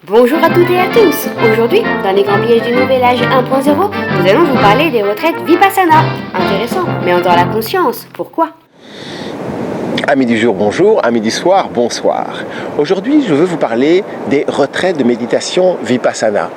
Bonjour à toutes et à tous. Aujourd'hui, dans les grands pièges du nouvel âge 1.0, nous allons vous parler des retraites Vipassana. Intéressant, mais dans la conscience. Pourquoi? Amis du jour, bonjour. Amis du soir, bonsoir. Aujourd'hui, je veux vous parler des retraites de méditation Vipassana.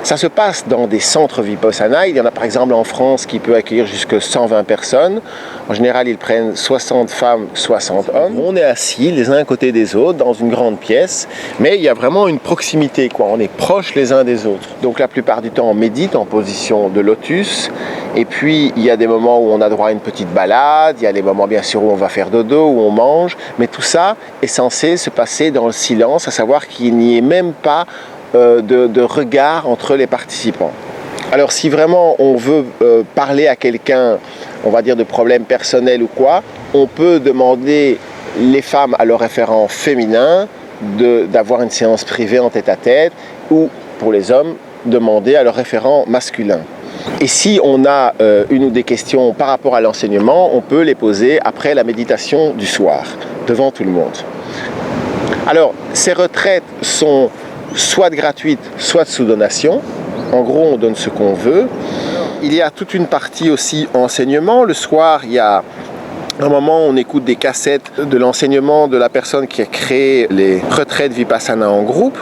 Ça se passe dans des centres Vipassana. Il y en a par exemple en France qui peut accueillir jusqu'à 120 personnes. En général, ils prennent 60 femmes, 60 hommes. On est assis les uns à côté des autres dans une grande pièce, mais il y a vraiment une proximité, quoi. On est proches les uns des autres. Donc la plupart du temps, on médite en position de lotus. Et puis, il y a des moments où on a droit à une petite balade. Il y a des moments, bien sûr, où on va faire dodo, où on mange. Mais tout ça est censé se passer dans le silence, à savoir qu'il n'y ait même pas de regard entre les participants. Alors si vraiment on veut parler à quelqu'un, on va dire de problèmes personnels ou quoi, on peut demander les femmes à leur référent féminin d'avoir une séance privée en tête-à-tête, ou pour les hommes, demander à leur référent masculin. Et si on a une ou des questions par rapport à l'enseignement, on peut les poser après la méditation du soir, devant tout le monde. Alors, ces retraites sont soit gratuites, soit sous donation. En gros, on donne ce qu'on veut. Il y a toute une partie aussi enseignement. Le soir, il y a un moment où on écoute des cassettes de l'enseignement de la personne qui a créé les retraites Vipassana en groupe.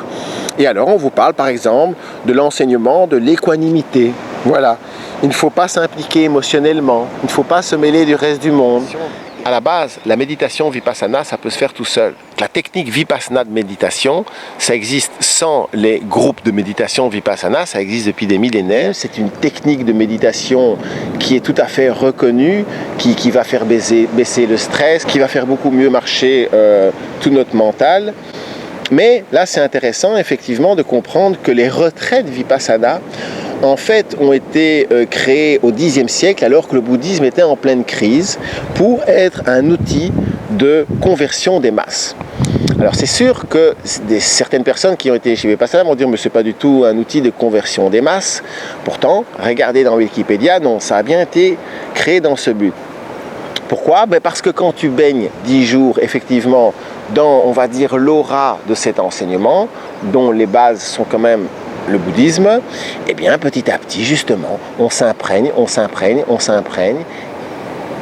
Et alors, on vous parle par exemple de l'enseignement de l'équanimité. Voilà. Il ne faut pas s'impliquer émotionnellement. Il ne faut pas se mêler du reste du monde. À la base, la méditation Vipassana, ça peut se faire tout seul. La technique Vipassana de méditation, ça existe sans les groupes de méditation Vipassana, ça existe depuis des millénaires. C'est une technique de méditation qui est tout à fait reconnue, qui va faire baisser le stress, qui va faire beaucoup mieux marcher tout notre mental. Mais là, c'est intéressant effectivement de comprendre que les retraites Vipassana, en fait, ont été créées au Xe siècle alors que le bouddhisme était en pleine crise pour être un outil de conversion des masses. Alors c'est sûr que certaines personnes qui ont été chez Vipassana vont dire mais c'est pas du tout un outil de conversion des masses. Pourtant, regardez dans Wikipédia, non, ça a bien été créé dans ce but. Pourquoi? Parce que quand tu baignes 10 jours effectivement dans, on va dire, l'aura de cet enseignement, dont les bases sont quand même le bouddhisme, eh bien petit à petit justement, on s'imprègne.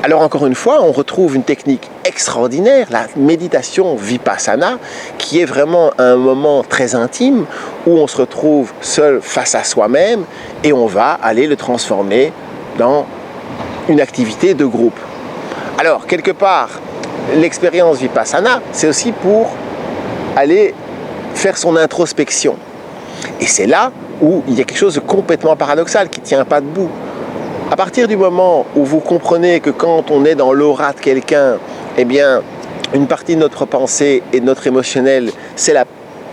Alors encore une fois, on retrouve une technique extraordinaire, la méditation Vipassana, qui est vraiment un moment très intime où on se retrouve seul face à soi-même et on va aller le transformer dans une activité de groupe. Alors quelque part, l'expérience Vipassana, c'est aussi pour aller faire son introspection. Et c'est là où il y a quelque chose de complètement paradoxal qui ne tient pas debout. À partir du moment où vous comprenez que quand on est dans l'aura de quelqu'un, eh bien, une partie de notre pensée et de notre émotionnel,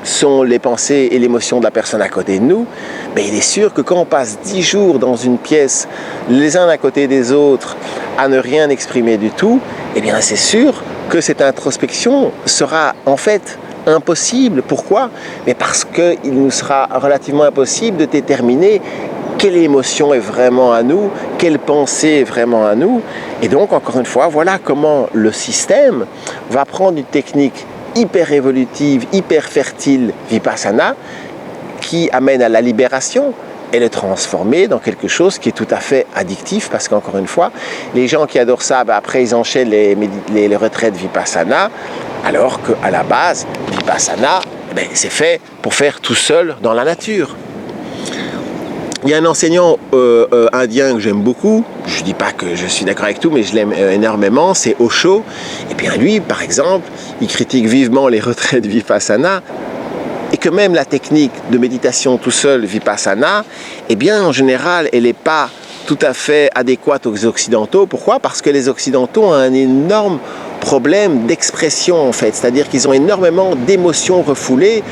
sont les pensées et l'émotion de la personne à côté de nous, mais il est sûr que quand on passe 10 jours dans une pièce, les uns à côté des autres, à ne rien exprimer du tout, eh bien c'est sûr que cette introspection sera en fait impossible. Pourquoi? Mais parce qu'il nous sera relativement impossible de déterminer quelle émotion est vraiment à nous, quelle pensée est vraiment à nous. Et donc, encore une fois, voilà comment le système va prendre une technique hyper évolutive, hyper fertile, Vipassana, qui amène à la libération, et le transformer dans quelque chose qui est tout à fait addictif, parce qu'encore une fois, les gens qui adorent ça, après ils enchaînent les retraites Vipassana, alors qu'à la base, Vipassana, c'est fait pour faire tout seul dans la nature. Il y a un enseignant indien que j'aime beaucoup, je ne dis pas que je suis d'accord avec tout, mais je l'aime énormément, c'est Osho. Et bien lui, par exemple, il critique vivement les retraites Vipassana, et que même la technique de méditation tout seul, Vipassana, eh bien en général, elle n'est pas tout à fait adéquate aux Occidentaux. Pourquoi? Parce que les Occidentaux ont un énorme problème d'expression en fait, c'est-à-dire qu'ils ont énormément d'émotions refoulées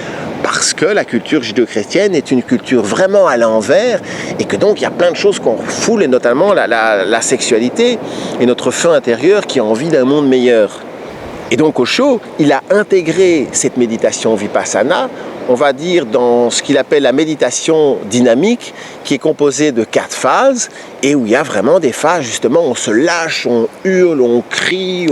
parce que la culture judéo-chrétienne est une culture vraiment à l'envers et que donc il y a plein de choses qu'on refoule, et notamment la sexualité et notre feu intérieur qui a envie d'un monde meilleur. Et donc Osho, il a intégré cette méditation Vipassana on va dire, dans ce qu'il appelle la méditation dynamique, qui est composée de 4 phases, et où il y a vraiment des phases, justement, on se lâche, on hurle, on crie,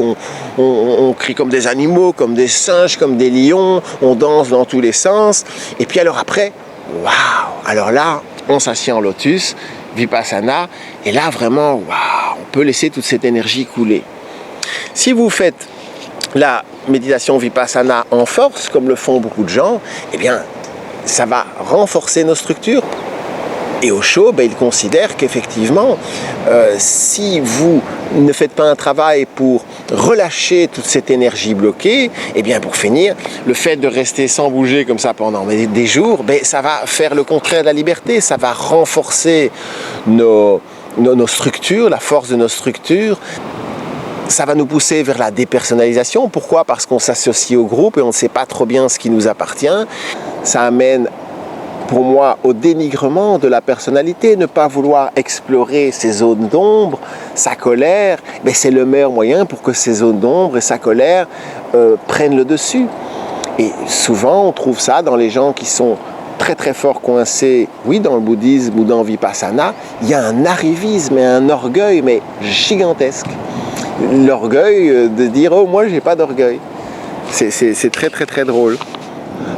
on crie comme des animaux, comme des singes, comme des lions, on danse dans tous les sens, et puis alors après, waouh! Alors là, on s'assied en lotus, Vipassana, et là vraiment, waouh, on peut laisser toute cette énergie couler. Si vous faites la méditation Vipassana en force, comme le font beaucoup de gens, eh bien, ça va renforcer nos structures. Et Osho, il considère qu'effectivement, si vous ne faites pas un travail pour relâcher toute cette énergie bloquée, eh bien, pour finir, le fait de rester sans bouger comme ça pendant des jours, ça va faire le contraire de la liberté, ça va renforcer nos structures, la force de nos structures. Ça va nous pousser vers la dépersonnalisation. Pourquoi? Parce qu'on s'associe au groupe et on ne sait pas trop bien ce qui nous appartient. Ça amène, pour moi, au dénigrement de la personnalité. Ne pas vouloir explorer ces zones d'ombre, sa colère, c'est le meilleur moyen pour que ces zones d'ombre et sa colère prennent le dessus. Et souvent, on trouve ça dans les gens qui sont très très fort coincé, oui, dans le bouddhisme ou dans Vipassana. Il y a un arrivisme et un orgueil, mais gigantesque. L'orgueil de dire « Oh, moi, j'ai pas d'orgueil ». C'est très très très drôle.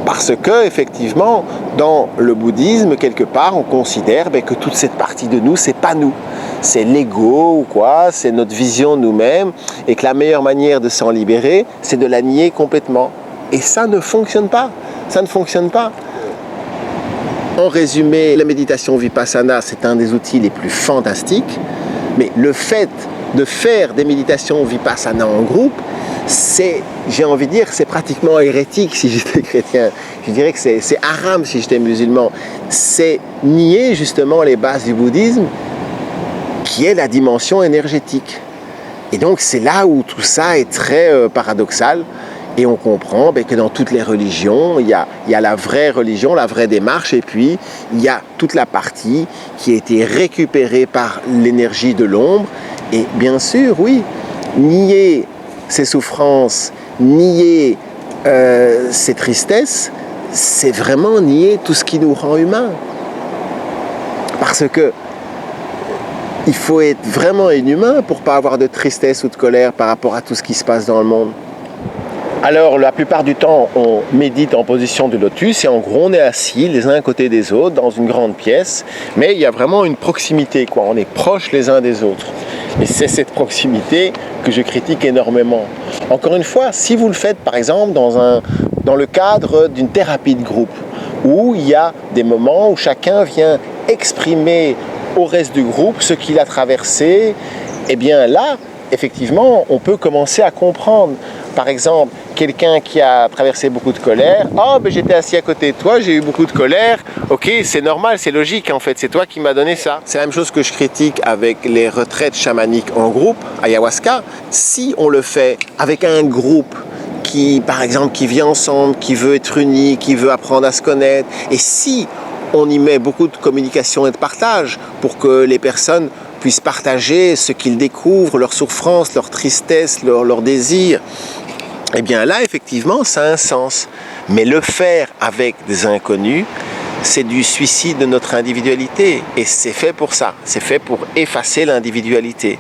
Parce que, effectivement, dans le bouddhisme, quelque part, on considère que toute cette partie de nous, c'est pas nous. C'est l'ego ou quoi, c'est notre vision de nous-mêmes, et que la meilleure manière de s'en libérer, c'est de la nier complètement. Et ça ne fonctionne pas. Ça ne fonctionne pas. En résumé, la méditation Vipassana, c'est un des outils les plus fantastiques, mais le fait de faire des méditations Vipassana en groupe, c'est, j'ai envie de dire, c'est pratiquement hérétique si j'étais chrétien. Je dirais que c'est haram si j'étais musulman. C'est nier justement les bases du bouddhisme, qui est la dimension énergétique. Et donc c'est là où tout ça est très paradoxal. Et on comprend que dans toutes les religions, il y a la vraie religion, la vraie démarche, et puis il y a toute la partie qui a été récupérée par l'énergie de l'ombre. Et bien sûr, oui, nier ses souffrances, nier ses tristesses, c'est vraiment nier tout ce qui nous rend humains. Parce que il faut être vraiment inhumain pour ne pas avoir de tristesse ou de colère par rapport à tout ce qui se passe dans le monde. Alors, la plupart du temps, on médite en position de lotus et en gros, on est assis les uns à côté des autres dans une grande pièce, mais il y a vraiment une proximité, quoi. On est proches les uns des autres. Et c'est cette proximité que je critique énormément. Encore une fois, si vous le faites, par exemple, dans le cadre d'une thérapie de groupe, où il y a des moments où chacun vient exprimer au reste du groupe ce qu'il a traversé, eh bien là, effectivement, on peut commencer à comprendre. Par exemple, quelqu'un qui a traversé beaucoup de colère, « Oh, j'étais assis à côté de toi, j'ai eu beaucoup de colère. Ok, c'est normal, c'est logique en fait, c'est toi qui m'as donné ça. » C'est la même chose que je critique avec les retraites chamaniques en groupe, ayahuasca. Si on le fait avec un groupe qui, par exemple, qui vit ensemble, qui veut être uni, qui veut apprendre à se connaître, et si on y met beaucoup de communication et de partage pour que les personnes puissent partager ce qu'ils découvrent, leurs souffrances, leurs tristesses, leurs désirs, eh bien là, effectivement, ça a un sens. Mais le faire avec des inconnus, c'est du suicide de notre individualité. Et c'est fait pour ça. C'est fait pour effacer l'individualité.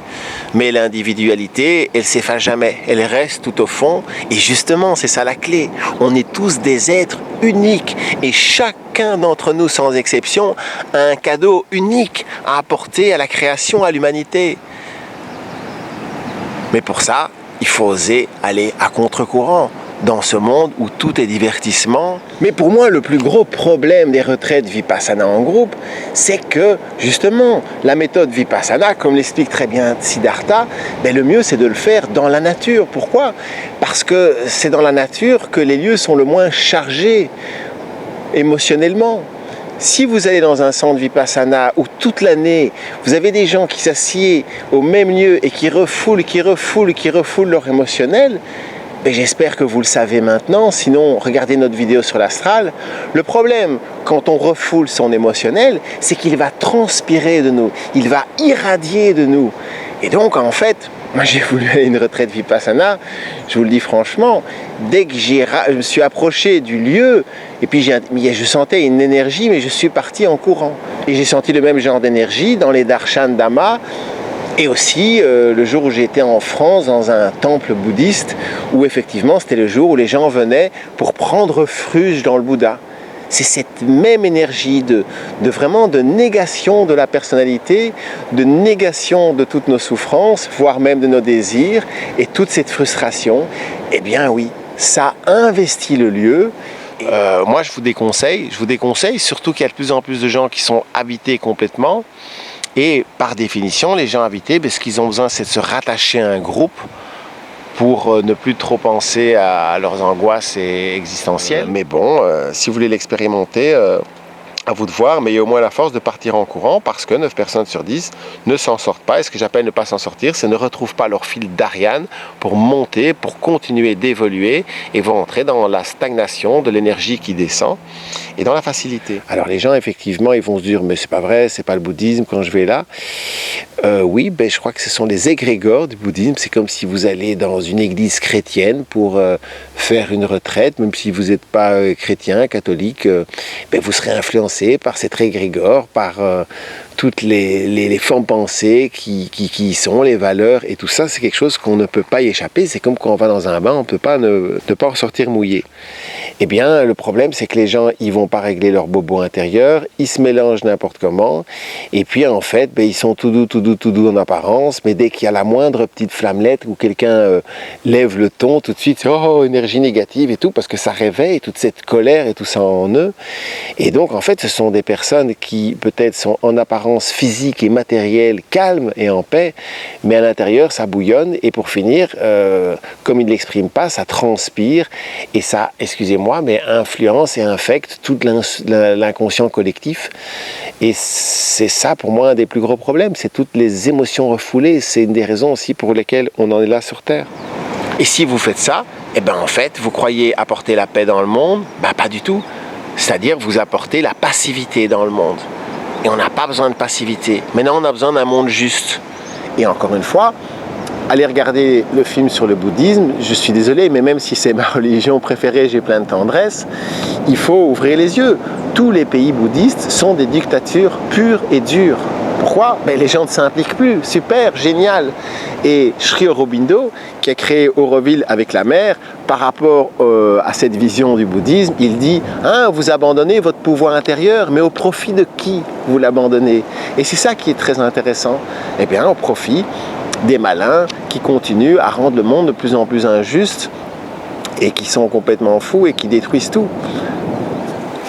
Mais l'individualité, elle ne s'efface jamais. Elle reste tout au fond. Et justement, c'est ça la clé. On est tous des êtres uniques. Et chacun d'entre nous, sans exception, a un cadeau unique à apporter à la création, à l'humanité. Mais pour ça, il faut oser aller à contre-courant dans ce monde où tout est divertissement. Mais pour moi, le plus gros problème des retraites Vipassana en groupe, c'est que, justement, la méthode Vipassana, comme l'explique très bien Siddhartha, le mieux, c'est de le faire dans la nature. Pourquoi? Parce que c'est dans la nature que les lieux sont le moins chargés émotionnellement. Si vous allez dans un centre Vipassana où toute l'année, vous avez des gens qui s'assiedent au même lieu et qui refoulent leur émotionnel, j'espère que vous le savez maintenant, sinon regardez notre vidéo sur l'astral. Le problème, quand on refoule son émotionnel, c'est qu'il va transpirer de nous, il va irradier de nous. Et donc, en fait, Moi, j'ai voulu aller à une retraite Vipassana, je vous le dis franchement, dès que je me suis approché du lieu, et puis je sentais une énergie, mais je suis parti en courant. Et j'ai senti le même genre d'énergie dans les darshan dhamma, et aussi le jour où j'étais en France, dans un temple bouddhiste, où effectivement, c'était le jour où les gens venaient pour prendre refuge dans le Bouddha. C'est cette même énergie de vraiment de négation de la personnalité, de négation de toutes nos souffrances, voire même de nos désirs, et toute cette frustration. Eh bien oui, ça investit le lieu. Moi, je vous déconseille, surtout qu'il y a de plus en plus de gens qui sont habités complètement. Et par définition, les gens habités, ce qu'ils ont besoin, c'est de se rattacher à un groupe pour ne plus trop penser à leurs angoisses existentielles. Mais bon, si vous voulez l'expérimenter, à vous de voir, mais il y a au moins la force de partir en courant parce que 9 personnes sur 10 ne s'en sortent pas. Et ce que j'appelle ne pas s'en sortir, c'est ne retrouvent pas leur fil d'Ariane pour monter, pour continuer d'évoluer et vont entrer dans la stagnation de l'énergie qui descend et dans la facilité. Alors les gens, effectivement, ils vont se dire, mais c'est pas vrai, c'est pas le bouddhisme quand je vais là. Oui, je crois que ce sont les égrégores du bouddhisme. C'est comme si vous allez dans une église chrétienne pour faire une retraite, même si vous n'êtes pas chrétien, catholique, vous serez influencé par cet égrégore, par toutes les formes pensées qui y sont, les valeurs, et tout ça, c'est quelque chose qu'on ne peut pas y échapper. C'est comme quand on va dans un bain, on ne peut pas ne pas en sortir mouillé. Eh bien, le problème, c'est que les gens, ils vont pas régler leur bobo intérieur, ils se mélangent n'importe comment, et puis en fait, ils sont tout doux en apparence, mais dès qu'il y a la moindre petite flammelette où quelqu'un lève le ton, tout de suite, c'est oh, énergie négative et tout, parce que ça réveille toute cette colère et tout ça en eux. Et donc, en fait, ce sont des personnes qui, peut-être, sont en apparence physique et matérielle, calmes et en paix, mais à l'intérieur, ça bouillonne, et pour finir, comme ils ne l'expriment pas, ça transpire, et ça, excusez-moi, mais influence et infecte tout l'inconscient collectif. Et c'est ça, pour moi, un des plus gros problèmes, c'est toutes les émotions refoulées. C'est une des raisons aussi pour lesquelles on en est là sur Terre. Et si vous faites ça, en fait, vous croyez apporter la paix dans le monde? Pas du tout. C'est-à-dire, vous apportez la passivité dans le monde. Et on n'a pas besoin de passivité. Maintenant, on a besoin d'un monde juste. Et encore une fois, allez regarder le film sur le bouddhisme. Je suis désolé, mais même si c'est ma religion préférée, j'ai plein de tendresse, il faut ouvrir les yeux. Tous les pays bouddhistes sont des dictatures pures et dures. Pourquoi? Les gens ne s'impliquent plus. Super, génial. Et Sri Aurobindo, qui a créé Auroville avec la mer, par rapport à cette vision du bouddhisme, il dit vous abandonnez votre pouvoir intérieur, mais au profit de qui vous l'abandonnez? Et c'est ça qui est très intéressant. Au profit des malins qui continuent à rendre le monde de plus en plus injuste et qui sont complètement fous et qui détruisent tout.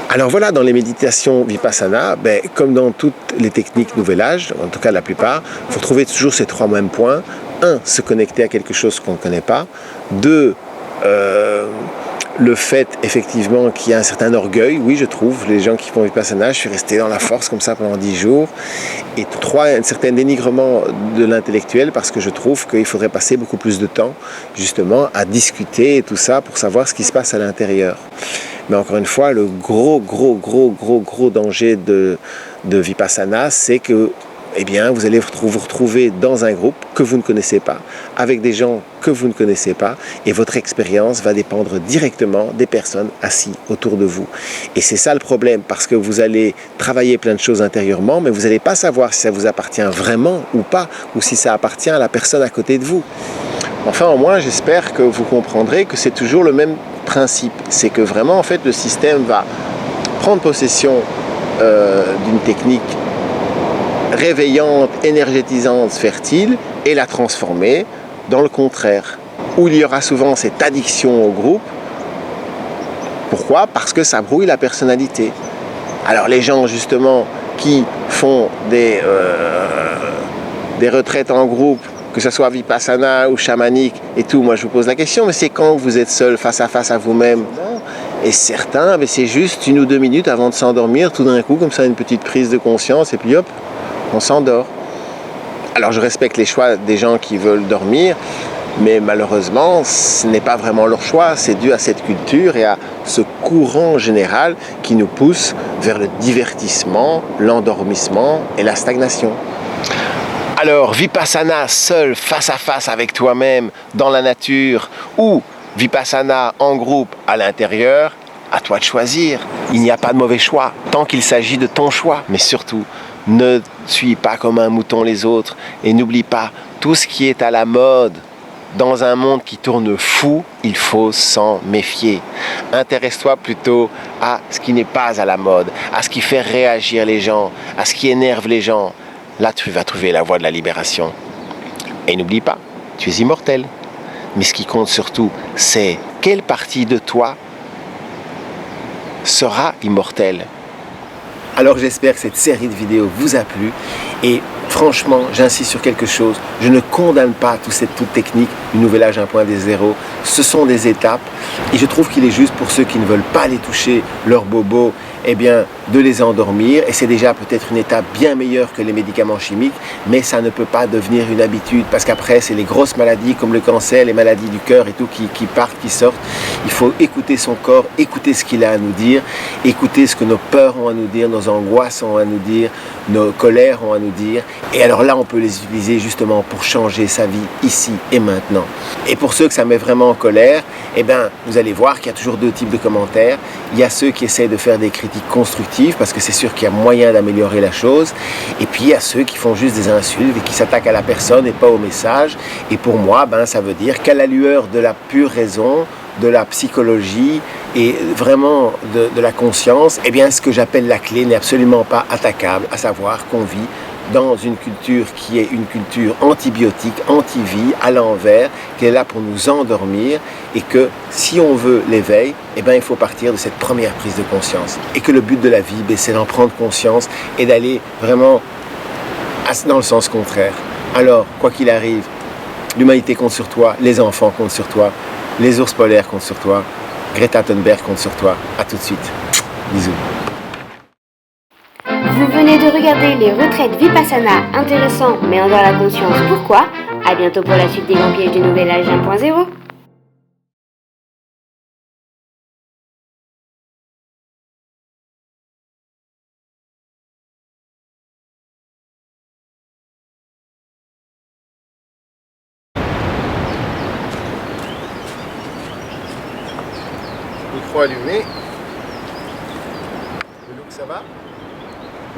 Alors voilà, dans les méditations Vipassana, comme dans toutes les techniques Nouvel Âge, en tout cas la plupart, vous retrouvez toujours ces 3 mêmes points. 1, se connecter à quelque chose qu'on ne connaît pas. 2, le fait effectivement qu'il y a un certain orgueil, oui je trouve, les gens qui font Vipassana, je suis resté dans la force comme ça pendant 10 jours. Et 3, un certain dénigrement de l'intellectuel, parce que je trouve qu'il faudrait passer beaucoup plus de temps justement à discuter et tout ça pour savoir ce qui se passe à l'intérieur. Mais encore une fois, le gros danger de Vipassana, c'est que vous allez vous retrouver dans un groupe que vous ne connaissez pas, avec des gens que vous ne connaissez pas, et votre expérience va dépendre directement des personnes assises autour de vous. Et c'est ça le problème, parce que vous allez travailler plein de choses intérieurement, mais vous n'allez pas savoir si ça vous appartient vraiment ou pas, ou si ça appartient à la personne à côté de vous. Enfin, au moins, j'espère que vous comprendrez que c'est toujours le même principe. C'est que vraiment, en fait, le système va prendre possession d'une technique réveillante, énergétisante, fertile, et la transformer dans le contraire, où il y aura souvent cette addiction au groupe. Pourquoi? Parce que ça brouille la personnalité. Alors les gens justement qui font des retraites en groupe, que ce soit Vipassana ou chamanique et tout, moi je vous pose la question, mais c'est quand vous êtes seul face à vous-même? Et certains, c'est juste 1 ou 2 minutes avant de s'endormir, tout d'un coup, comme ça, une petite prise de conscience, et puis hop, on s'endort. Alors je respecte les choix des gens qui veulent dormir, mais malheureusement, ce n'est pas vraiment leur choix, c'est dû à cette culture et à ce courant général qui nous pousse vers le divertissement, l'endormissement et la stagnation. Alors, Vipassana seul, face à face avec toi-même, dans la nature, ou Vipassana en groupe à l'intérieur, à toi de choisir. Il n'y a pas de mauvais choix, tant qu'il s'agit de ton choix. Mais surtout, ne suis pas comme un mouton les autres et n'oublie pas, tout ce qui est à la mode, dans un monde qui tourne fou, il faut s'en méfier. Intéresse-toi plutôt à ce qui n'est pas à la mode, à ce qui fait réagir les gens, à ce qui énerve les gens. Là, tu vas trouver la voie de la libération. Et n'oublie pas, tu es immortel. Mais ce qui compte surtout, c'est quelle partie de toi sera immortelle. Alors j'espère que cette série de vidéos vous a plu et franchement j'insiste sur quelque chose, je ne condamne pas toute technique du nouvel âge 1.0, ce sont des étapes et je trouve qu'il est juste pour ceux qui ne veulent pas aller toucher leurs bobos, eh bien de les endormir et c'est déjà peut-être une étape bien meilleure que les médicaments chimiques, mais ça ne peut pas devenir une habitude parce qu'après c'est les grosses maladies comme le cancer, les maladies du cœur et tout qui partent, qui sortent. Il faut écouter son corps, écouter ce qu'il a à nous dire, écouter ce que nos peurs ont à nous dire, nos angoisses ont à nous dire, nos colères ont à nous dire. Et alors là, on peut les utiliser justement pour changer sa vie ici et maintenant. Et pour ceux que ça met vraiment en colère, eh bien, vous allez voir qu'il y a toujours deux types de commentaires. Il y a ceux qui essaient de faire des critiques constructives parce que c'est sûr qu'il y a moyen d'améliorer la chose. Et puis, il y a ceux qui font juste des insultes et qui s'attaquent à la personne et pas au message. Et pour moi, ça veut dire qu'à la lueur de la pure raison, de la psychologie et vraiment de la conscience, eh bien, ce que j'appelle la clé n'est absolument pas attaquable, à savoir qu'on vit dans une culture qui est une culture antibiotique, anti-vie, à l'envers, qui est là pour nous endormir et que si on veut l'éveil, eh bien, il faut partir de cette première prise de conscience. Et que le but de la vie, c'est d'en prendre conscience et d'aller vraiment dans le sens contraire. Alors, quoi qu'il arrive, l'humanité compte sur toi, les enfants comptent sur toi, les ours polaires comptent sur toi, Greta Thunberg compte sur toi. À tout de suite. Bisous. Vous venez de regarder les retraites Vipassana, intéressant mais en dehors la conscience. Pourquoi? À bientôt pour la suite des grands pièges du nouvel âge 1.0. Micro allumé. Le look, ça va?